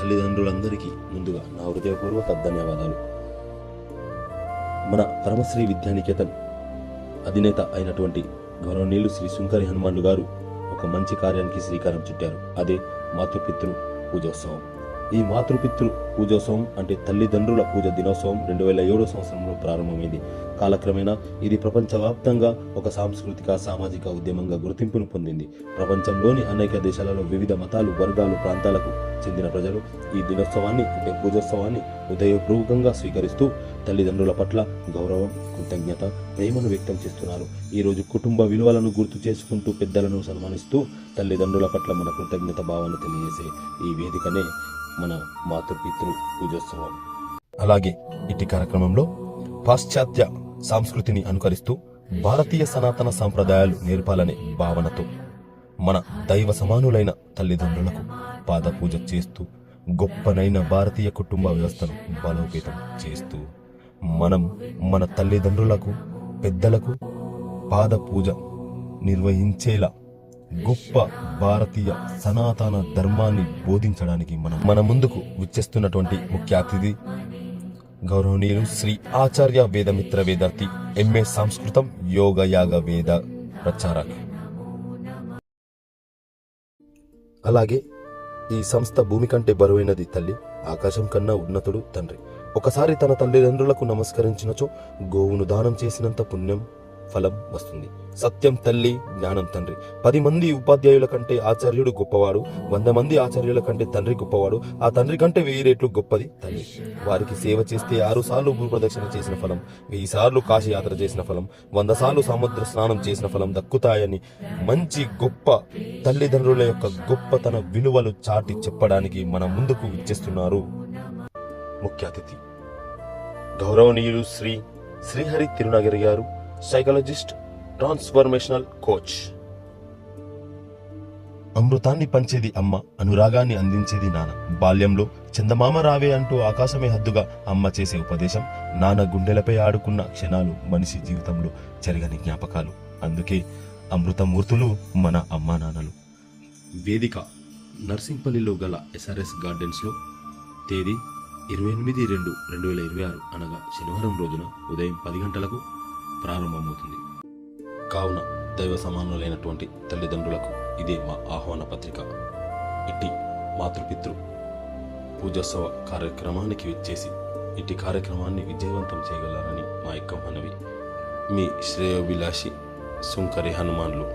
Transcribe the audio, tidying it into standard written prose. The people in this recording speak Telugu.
తల్లిదండ్రులందరికీ ముందుగా నా హృదయపూర్వక ధన్యవాదాలు. మన పరమశ్రీ విద్యానికేతన్ అధినేత అయినటువంటి గౌరవనీయులు శ్రీ సుంకరి హనుమాన్లు గారు ఒక మంచి కార్యానికి శ్రీకారం చుట్టారు. అదే మాతృపితృ పూజోత్సవం. ఈ మాతృపితృ పూజోత్సవం అంటే తల్లిదండ్రుల పూజ దినోత్సవం 2007 సంవత్సరంలో ప్రారంభమైంది. కాలక్రమేణా ఇది ప్రపంచవ్యాప్తంగా ఒక సాంస్కృతిక సామాజిక ఉద్యమంగా గుర్తింపును పొందింది. ప్రపంచంలోని అనేక దేశాలలో వివిధ మతాలు, వర్గాలు, ప్రాంతాలకు చెందిన ప్రజలు ఈ దినోత్సవాన్ని అంటే పూజోత్సవాన్ని హృదయపూర్వకంగా స్వీకరిస్తూ తల్లిదండ్రుల పట్ల గౌరవం, కృతజ్ఞత, ప్రేమను వ్యక్తం చేస్తున్నారు. ఈ రోజు కుటుంబ విలువలను గుర్తు చేసుకుంటూ పెద్దలను సన్మానిస్తూ తల్లిదండ్రుల పట్ల మన కృతజ్ఞత భావాన్ని తెలియజేసే ఈ వేదికనే మన మాతృపితృ పూజోత్సవం. అలాగే ఇటు కార్యక్రమంలో పాశ్చాత్య సంస్కృతిని అనుకరిస్తూ భారతీయ సనాతన సంప్రదాయాలు నేర్పాలనే భావనతో మన దైవ సమానులైన తల్లిదండ్రులకు పాద పూజ చేస్తూ గొప్పనైన భారతీయ కుటుంబ వ్యవస్థను బలోపేతం చేస్తూ మనం మన తల్లిదండ్రులకు, పెద్దలకు పాద పూజ నిర్వహించేలా గొప్ప భారతీయ సనాతన ధర్మాన్ని బోధించడానికి మన ముందుకు విచ్చేస్తున్నటువంటి ముఖ్య అతిథి గౌరవనీయులు శ్రీ ఆచార్య వేదమిత్ర వేదార్థి, ఎంఏ సంస్కృతం, యోగ యాగ వేద ప్రచారక్. అలాగే ఈ సంస్థ భూమి కంటే బరువైనది తల్లి, ఆకాశం కన్నా ఉన్నతుడు తండ్రి. ఒకసారి తన తల్లిదండ్రులకు నమస్కరించినచో గోవును దానం చేసినంత పుణ్యం ఫలం వస్తుంది. సత్యం తల్లి, జ్ఞానం తండ్రి. 10 మంది ఉపాధ్యాయుల కంటే ఆచార్యుడు గొప్పవాడు, 100 మంది ఆచార్యుల కంటే తండ్రి గొప్పవాడు, ఆ తండ్రి కంటే 1000 రెట్లు గొప్పది తల్లి. వారికి సేవ చేస్తే 6 సార్లు భూప్రదక్షిణ చేసిన ఫలం, 1000 సార్లు కాశీ యాత్ర చేసిన ఫలం, 100 సార్లు సముద్ర స్నానం చేసిన ఫలం దక్కుతాయని మంచి గొప్ప తల్లిదండ్రుల యొక్క గొప్పతన విలువలు చాటి చెప్పడానికి మన ముందుకు విచ్చేస్తున్నారు ముఖ్య అతిథి గౌరవనీయులు శ్రీ శ్రీహరి తిరునగరి గారు, సైకాలజిస్ట్, ట్రాన్స్ఫర్మేషనల్ కోచ్. అమృతాన్ని పంచేది అమ్మ, అనురాగాన్ని అందించేది నాన్న. బాల్యంలో చందమామ రావే అంటూ ఆకాశమే హద్దుగా అమ్మ చేసే ఉపదేశం, నాన్న గుండెలపై ఆడుకున్న క్షణాలు మనిషి జీవితంలో జరగని జ్ఞాపకాలు. అందుకే అమృతమూర్తులు మన అమ్మా నాన్నలు. వేదిక నర్సింగ్పల్లిలో గల ఎస్ఆర్ఎస్ గార్డెన్స్లో తేదీ 28/2/2026 అనగా శనివారం రోజున ఉదయం 10 గంటలకు ప్రారంభమవుతుంది. కావున దైవ సమానులైనటువంటి తల్లిదండ్రులకు ఇదే మా ఆహ్వాన పత్రిక. ఇట్టి మాతృపితృ పూజోత్సవ కార్యక్రమానికి వచ్చేసి ఇట్టి కార్యక్రమాన్ని విజయవంతం చేయగలరని మా యొక్క మనవి. మీ శ్రేయోభిలాషి సుంకరి హనుమాన్లు.